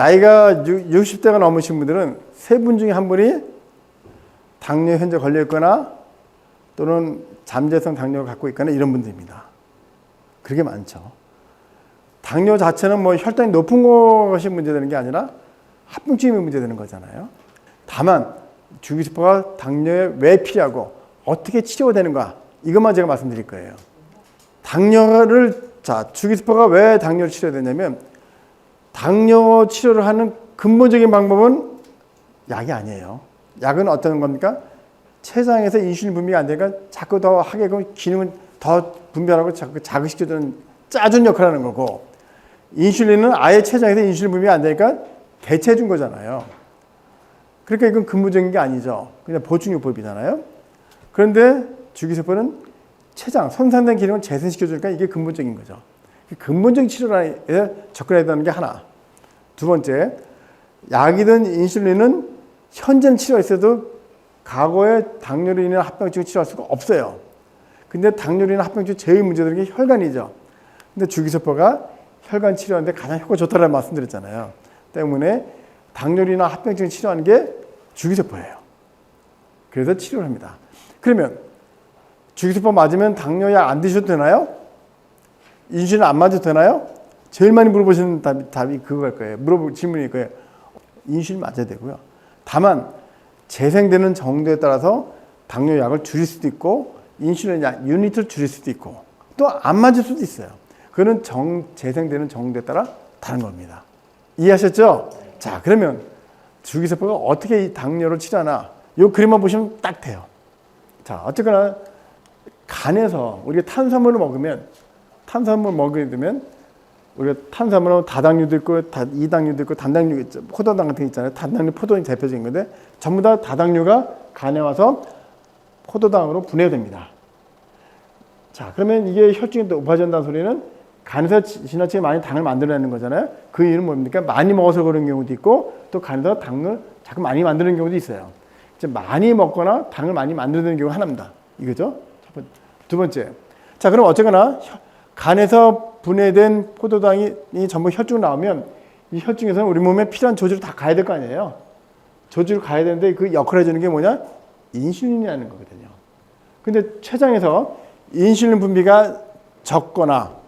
나이가 60대가 넘으신 분들은 세 분 중에 한 분이 당뇨에 현재 걸려 있거나 또는 잠재성 당뇨를 갖고 있거나 이런 분들입니다. 그게 많죠. 당뇨 자체는 뭐 혈당이 높은 것이 문제되는 게 아니라 합병증이 문제되는 거잖아요. 다만 주기세포가 당뇨에 왜 필요하고 어떻게 치료가 되는가 이것만 제가 말씀드릴 거예요. 주기세포가 왜 당뇨를 치료해야 되냐면 당뇨 치료를 하는 근본적인 방법은 약이 아니에요. 약은 어떤 겁니까? 췌장에서 인슐린 분비가 안 되니까 자꾸 더 하게 되고 기능을 더 분비하라고 자꾸 자극시켜주는 짜준 역할을 하는 거고, 인슐린은 아예 췌장에서 인슐린 분비가 안 되니까 대체해 준 거잖아요. 그러니까 이건 근본적인 게 아니죠. 그냥 보충요법이잖아요. 그런데 주기세포는 췌장, 손상된 기능을 재생시켜주니까 이게 근본적인 거죠. 근본적인 치료에 접근해야 되는 게 하나. 두 번째, 약이든 인슐린은 현재는 치료가 있어도 과거에 당뇨로 인한 합병증을 치료할 수가 없어요. 근데 당뇨로 인한 합병증 제일 문제되는 게 혈관이죠. 근데 주기세포가 혈관 치료하는데 가장 효과가 좋다라는 말씀드렸잖아요. 때문에 당뇨로 인한 합병증을 치료하는 게 주기세포예요. 그래서 치료를 합니다. 그러면 주기세포 맞으면 당뇨약 안 드셔도 되나요? 인슐린 안 맞아도 되나요? 제일 많이 물어보시는 답이 그거일 거예요. 질문일 거예요. 인슐린 맞아야 되고요. 다만 재생되는 정도에 따라서 당뇨약을 줄일 수도 있고 인슐린 약 유닛을 줄일 수도 있고 또 안 맞을 수도 있어요. 그거는 재생되는 정도에 따라 다른 겁니다. 이해하셨죠? 자, 그러면 주기세포가 어떻게 이 당뇨를 치료하나 이 그림만 보시면 딱 돼요. 자, 어쨌거나 간에서 우리가 탄수화물을 먹으면 우리가 탄수화물은 다당류도 있고 이당류도 있고 단당류 있죠. 포도당 같은 게 있잖아요. 단당류, 포도당이 대표적인 건데 전부 다 다당류가 간에 와서 포도당으로 분해됩니다. 자, 그러면 이게 혈중에 높아진다는 소리는 간에서 지나치게 많이 당을 만들어내는 거잖아요. 그 이유는 뭡니까? 많이 먹어서 그런 경우도 있고 또 간에서 당을 자꾸 많이 만드는 경우도 있어요. 이제 많이 먹거나 당을 많이 만드는 경우가 하나입니다. 이거죠. 두 번째. 자, 그럼 어쨌거나 간에서 분해된 포도당이 전부 혈중으로 나오면 이 혈중에서는 우리 몸에 필요한 조직을 다 가야 될 거 아니에요. 조직을 가야 되는데 그 역할을 해주는 게 뭐냐? 인슐린이라는 거거든요. 근데 췌장에서 인슐린 분비가 적거나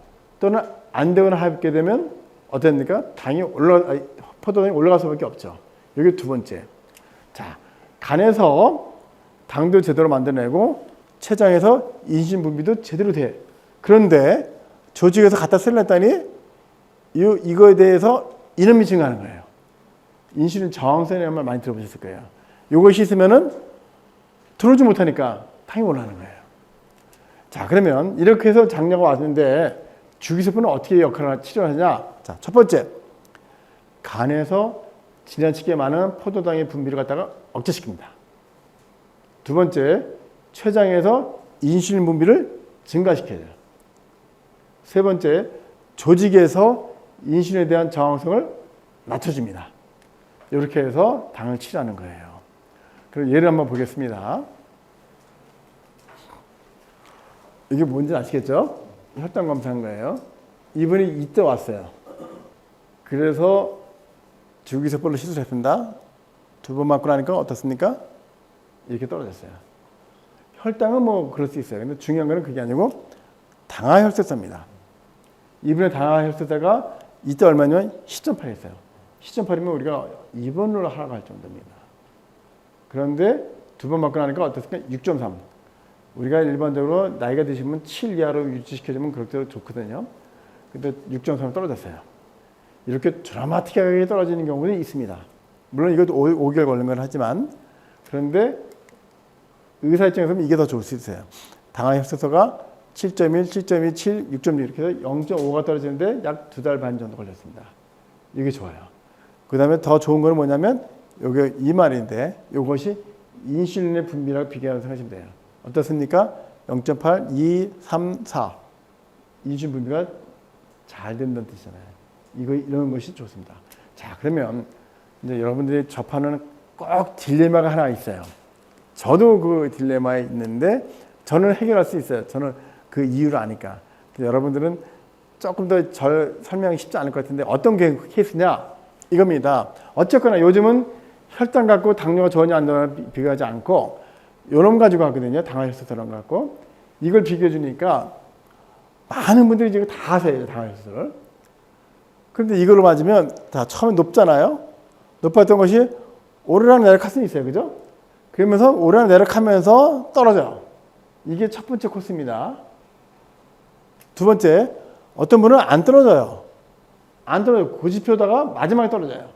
또는 안 되거나 하게 되면 어떻습니까? 포도당이 올라갈 수밖에 없죠. 이게 두 번째. 자, 간에서 당도 제대로 만들어내고 췌장에서 인슐린 분비도 제대로 돼. 그런데 조직에서 갖다 쓰려했더니 이거에 대해서 이놈이 증가하는 거예요. 인슐린 저항성이라는 말 많이 들어보셨을 거예요. 이것이 있으면은 들어오지 못하니까 당이 올라가는 거예요. 자, 그러면 이렇게 해서 장녀가 왔는데 주기세포는 어떻게 역할을 치료하냐? 자, 첫 번째, 간에서 지나치게 많은 포도당의 분비를 갖다가 억제시킵니다. 두 번째, 췌장에서 인슐린 분비를 증가시켜요. 세 번째, 조직에서 인슐린에 대한 저항성을 낮춰줍니다. 이렇게 해서 당을 치료하는 거예요. 그럼 예를 한번 보겠습니다. 이게 뭔지 아시겠죠? 혈당 검사한 거예요. 이분이 이때 왔어요. 그래서 주기세포를 시술했습니다. 두 번 맞고 나니까 어떻습니까? 이렇게 떨어졌어요. 혈당은 뭐 그럴 수 있어요. 근데 중요한 거는 그게 아니고 당화혈색소입니다. 이분의 당화혈색소가 이때 얼마냐면 10.8이었어요. 10.8이면 우리가 입원을 하라고 할 정도입니다. 그런데 두 번 맞고 나니까 어떻습니까? 6.3. 우리가 일반적으로 나이가 드시면 7 이하로 유지시켜주면 그렇게 좋거든요. 근데 6.3으로 떨어졌어요. 이렇게 드라마틱하게 떨어지는 경우는 있습니다. 물론 이것도 5개월 걸린 건 하지만, 그런데 의사 입장에서는 이게 더 좋을 수 있어요. 당화혈색소가 7.1, 7.2, 7, 6.2 이렇게 해서 0.5가 떨어지는데 약 2달 반 정도 걸렸습니다. 이게 좋아요. 그 다음에 더 좋은 거는 뭐냐면 요게 이 말인데 이것이 인슐린의 분비라고 비교하는 생각하시면 돼요. 어떻습니까? 0.8, 2, 3, 4 인슐린 분비가 잘 된다는 뜻이잖아요. 이런 것이 좋습니다. 자, 그러면 이제 여러분들이 접하는 꼭 딜레마가 하나 있어요. 저도 그 딜레마에 있는데 저는 해결할 수 있어요. 저는 그 이유를 아니까. 여러분들은 조금 더 설명이 쉽지 않을 것 같은데 어떤 케이스냐? 이겁니다. 어쨌거나 요즘은 혈당 갖고 당뇨가 전혀 안 나와 비교하지 않고 요놈 가지고 하거든요. 당화혈소스랑 갖고 이걸 비교해 주니까 많은 분들이 지금 다 하세요. 당화혈소스를. 그런데 이걸로 맞으면 다 처음에 높잖아요. 높았던 것이 오르락내리락 할 수 있어요. 그죠? 그러면서 오르락내리락 하면서 떨어져요. 이게 첫 번째 코스입니다. 두 번째, 어떤 분은 안 떨어져요. 안 떨어져요. 고지표다가 마지막에 떨어져요.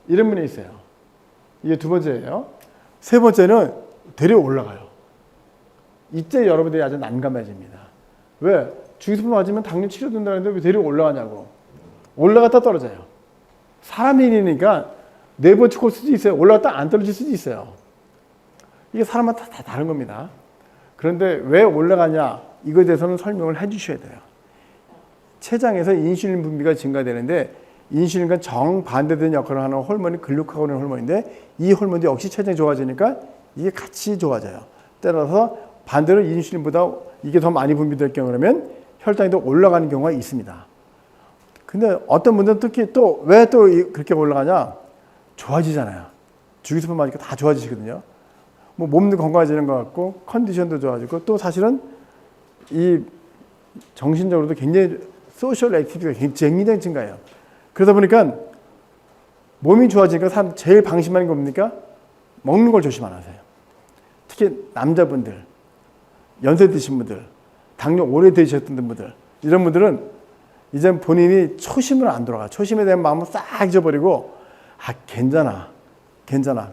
이런 분이 있어요. 이게 두 번째예요. 세 번째는 되려 올라가요. 이때 여러분들이 아주 난감해집니다. 왜? 주기세포 맞으면 당뇨 치료된다는데 왜 되려 올라가냐고. 올라갔다 떨어져요. 사람 일이니까 네 번째 코스도 있어요. 올라갔다 안 떨어질 수도 있어요. 이게 사람마다 다 다른 겁니다. 그런데 왜 올라가냐 이거에 대해서는 설명을 해 주셔야 돼요. 췌장에서 인슐린 분비가 증가되는데 인슐린과 정반대되는 역할을 하는 호르몬이 글루카곤 호르몬인데 이 호르몬도 역시 췌장이 좋아지니까 이게 같이 좋아져요. 따라서 반대로 인슐린보다 이게 더 많이 분비될 경우라면 혈당이 더 올라가는 경우가 있습니다. 근데 어떤 분들은 특히 또 왜 또 그렇게 올라가냐? 좋아지잖아요. 주기세포 맞으니까 다 좋아지시거든요. 뭐 몸도 건강해지는 것 같고 컨디션도 좋아지고 또 사실은 이 정신적으로도 굉장히 소셜 액티비티가 굉장히 증가해요. 그러다 보니까 몸이 좋아지니까 사람 제일 방심하는 게 뭡니까? 먹는 걸 조심 안 하세요. 특히 남자분들, 연세 드신 분들, 당뇨 오래 드셨던 분들 이런 분들은 이제 본인이 초심으로 안 돌아가. 초심에 대한 마음을 싹 잊어버리고 괜찮아.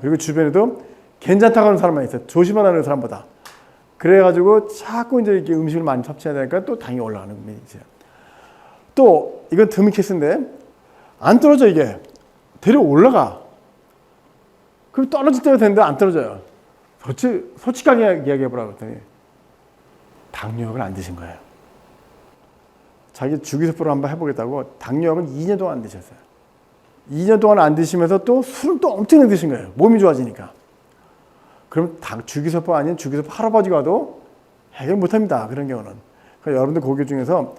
그리고 주변에도 괜찮다고 하는 사람만 있어요. 조심하라는 사람보다. 그래가지고 자꾸 이제 이렇게 음식을 많이 섭취해야 되니까 또 당이 올라가는 분이 있어요. 또 이건 드문 케이스인데 안 떨어져 이게. 데려 올라가. 그럼 떨어질 때가 되는데 안 떨어져요. 솔직하게 이야기해보라고 했더니 당뇨약을 안 드신 거예요. 자기 주기세포를 한번 해보겠다고 당뇨약을 2년 동안 안 드셨어요. 2년 동안 안 드시면서 또 술을 또 엄청나게 드신 거예요. 몸이 좋아지니까. 그럼 주기세포 아닌 주기세포 할아버지가 와도 해결 못합니다. 그런 경우는. 그러니까 여러분들 고객 중에서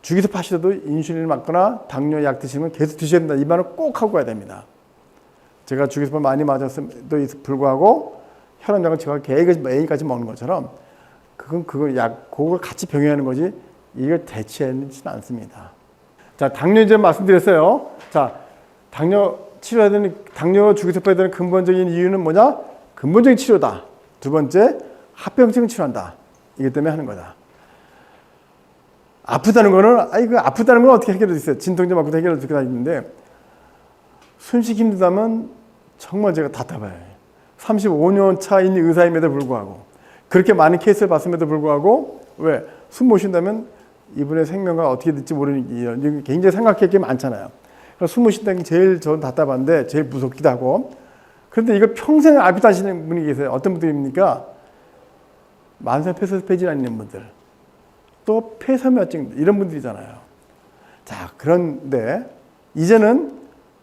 주기세포 하시더라도 인슐린을 맞거나 당뇨약 드시면 계속 드셔야 된다. 이 말을 꼭 하고 가야 됩니다. 제가 주기세포 많이 맞았음에도 불구하고 혈압약을 제가 매일까지 먹는 것처럼 그걸 같이 병행하는 거지 이걸 대체하지는 않습니다. 자, 당뇨 이제 말씀드렸어요. 자, 당뇨 치료해야 되는, 당뇨 주기세포에 대한 근본적인 이유는 뭐냐? 근본적인 치료다. 두 번째, 합병증 치료한다. 이기 때문에 하는 거다. 아프다는 거는, 아프다는 건 어떻게 해결할 수 있어요? 진통제 맞고 해결할 수 있는데, 숨쉬기 힘들다면 정말 제가 답답해요. 35년 차인 의사임에도 불구하고, 그렇게 많은 케이스를 봤음에도 불구하고, 왜? 숨 못 쉰다면 이분의 생명과 어떻게 될지 모르는 게 굉장히 생각할 게 많잖아요. 숨 못 쉰다는 게 제일 저는 답답한데, 제일 무섭기도 하고, 그런데 이거 평생 앓고 하시는 분이 계세요. 어떤 분들입니까? 만성 폐쇄폐질환 있는 분들. 또 폐섬유증 이런 분들이잖아요. 자, 그런데 이제는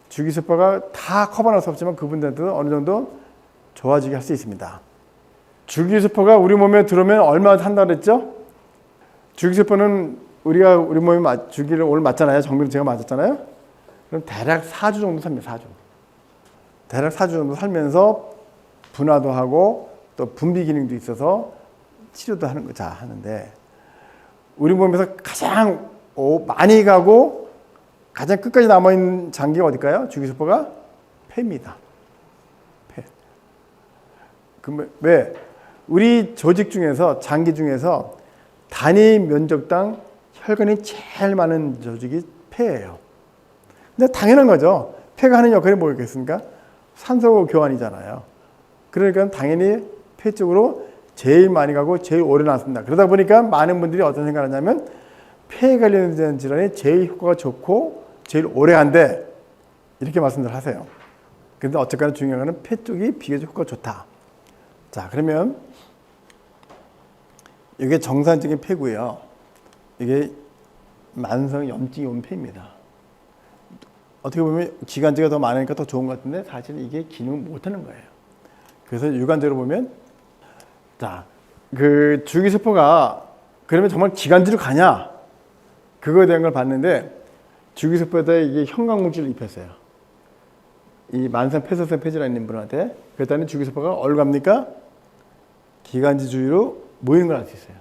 주기세포가 다 커버할 수 없지만 그분들한테도 어느 정도 좋아지게 할 수 있습니다. 주기세포가 우리 몸에 들어오면 얼마 한다고 그랬죠? 주기세포는 우리 몸에 주기를 오늘 맞잖아요. 정밀로 제가 맞았잖아요. 그럼 대략 4주 정도 삽니다. 4주. 대략 4주 정도 살면서 분화도 하고 또 분비 기능도 있어서 치료도 하는데 우리 몸에서 가장 많이 가고 가장 끝까지 남아있는 장기가 어딜까요? 주기세포가 폐입니다. 폐. 왜? 우리 조직 중에서 장기 중에서 단위 면적당 혈관이 제일 많은 조직이 폐예요. 근데 당연한 거죠. 폐가 하는 역할이 뭐겠습니까? 산소 교환이잖아요. 그러니까 당연히 폐 쪽으로 제일 많이 가고 제일 오래 남습니다. 그러다 보니까 많은 분들이 어떤 생각을 하냐면 폐에 관련된 질환이 제일 효과가 좋고 제일 오래 간대. 이렇게 말씀을 하세요. 그런데 어쨌거나 중요한 것은 폐 쪽이 비교적 효과가 좋다. 자, 그러면 이게 정상적인 폐고요. 이게 만성 염증이 온 폐입니다. 어떻게 보면 기관지가 더 많으니까 더 좋은 것 같은데 사실은 이게 기능을 못하는 거예요. 그래서 육안적으로 보면 자, 그 주기세포가 그러면 정말 기관지로 가냐? 그거에 대한 걸 봤는데 주기세포에다 이게 형광물질을 입혔어요. 이 만성 폐쇄성 폐질환 있는 분한테. 그랬더니 주기세포가 어디로 갑니까? 기관지 주위로 모이는 걸 알 수 있어요.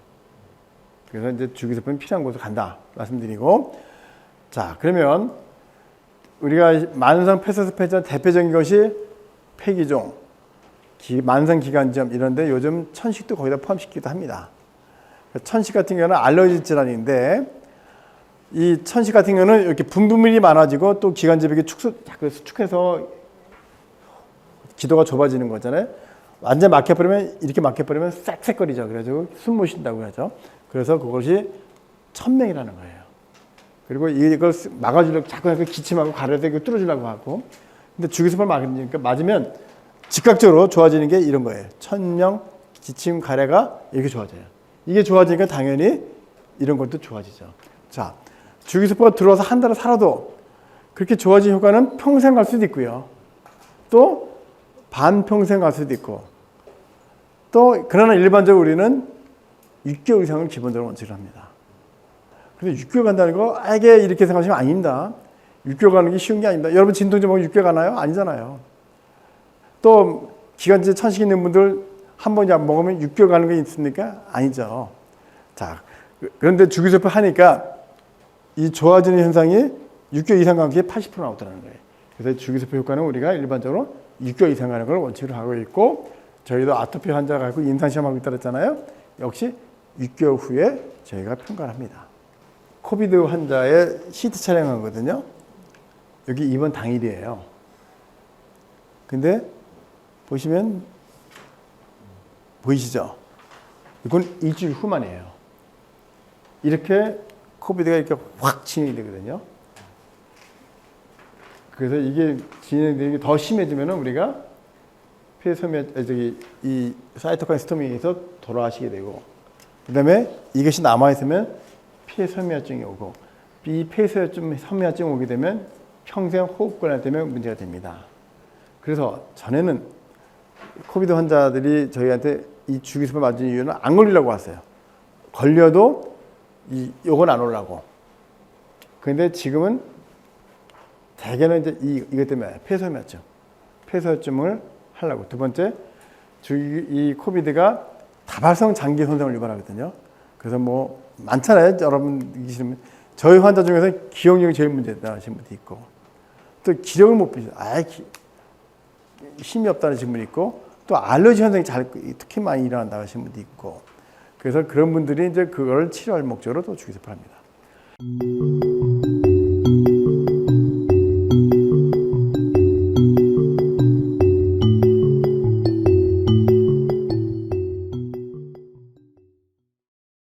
그래서 이제 주기세포는 필요한 곳으로 간다 말씀드리고, 자 그러면 우리가 만성 폐쇄성 폐질환 대표적인 것이 폐기종, 만성 기관지염 이런데 요즘 천식도 거기다 포함시키기도 합니다. 천식 같은 경우는 알러지 질환인데 이 천식 같은 경우는 이렇게 분비물이 많아지고 또 기관지벽이 수축해서 기도가 좁아지는 거잖아요. 완전 막혀버리면 이렇게 막혀버리면 쌕쌕거리죠. 그래서 숨 못 쉰다고 하죠. 그래서 그것이 천명이라는 거예요. 그리고 이걸 막아주려고 자꾸 기침하고 가려서 이거 뚫어주려고 하고, 근데 주기세포를 맞으면 즉각적으로 좋아지는 게 이런 거예요. 천명, 기침, 가래가 이렇게 좋아져요. 이게 좋아지니까 당연히 이런 것도 좋아지죠. 자, 주기세포가 들어와서 한 달을 살아도 그렇게 좋아진 효과는 평생 갈 수도 있고요. 또 반평생 갈 수도 있고, 또 그러나 일반적으로 우리는 6개월 이상을 기본적으로 원칙을 합니다. 그래서 6개월 간다는 거 이게 이렇게 생각하시면 아닙니다. 6개월 가는 게 쉬운 게 아닙니다. 여러분 진통제 먹으면 6개월 가나요? 아니잖아요. 또 기관지 천식 있는 분들 한 번이 안 먹으면 6개월 가는 게 있습니까? 아니죠. 자, 그런데 주기세포 하니까 이 좋아지는 현상이 6개월 이상 가는 게 80% 나오더라는 거예요. 그래서 주기세포 효과는 우리가 일반적으로 6개월 이상 가는 걸 원칙으로 하고 있고, 저희도 아토피 환자가 갖고 임상시험하고 있다 그랬잖아요. 역시 6개월 후에 저희가 평가를 합니다. 코비드 환자의 CT 촬영하거든요. 여기 입원 당일이에요. 근데 보시면 보이시죠? 이건 일주일 후만이에요. 이렇게 코비드가 이렇게 확 진행이 되거든요. 그래서 이게 진행되는 게 더 심해지면 우리가 이 사이토카인 스토미에서 돌아가시게 되고, 그 다음에 이것이 남아있으면 폐섬유화증이 오고, 이 폐섬유화증이 오게 되면 평생 호흡곤란 때문에 문제가 됩니다. 그래서 전에는 코비드 환자들이 저희한테 이 주기세포 맞은 이유는 안 걸리려고 왔어요. 걸려도 요건 안 오려고. 그런데 지금은 대개는 이제 이것 때문에 폐섬유화증을 하려고. 두 번째, 이 코비드가 다발성 장기 손상을 유발하거든요. 그래서 뭐 많잖아요. 여러분 저희 환자 중에서 기억력이 제일 문제다 하시는 분도 있고, 또 기력을 못 비죠. 힘이 없다는 분이 있고, 또 알러지 현상이 특히 많이 일어난다 하시는 분도 있고, 그래서 그런 분들이 이제 그걸 치료할 목적으로 또 주기세포를 합니다.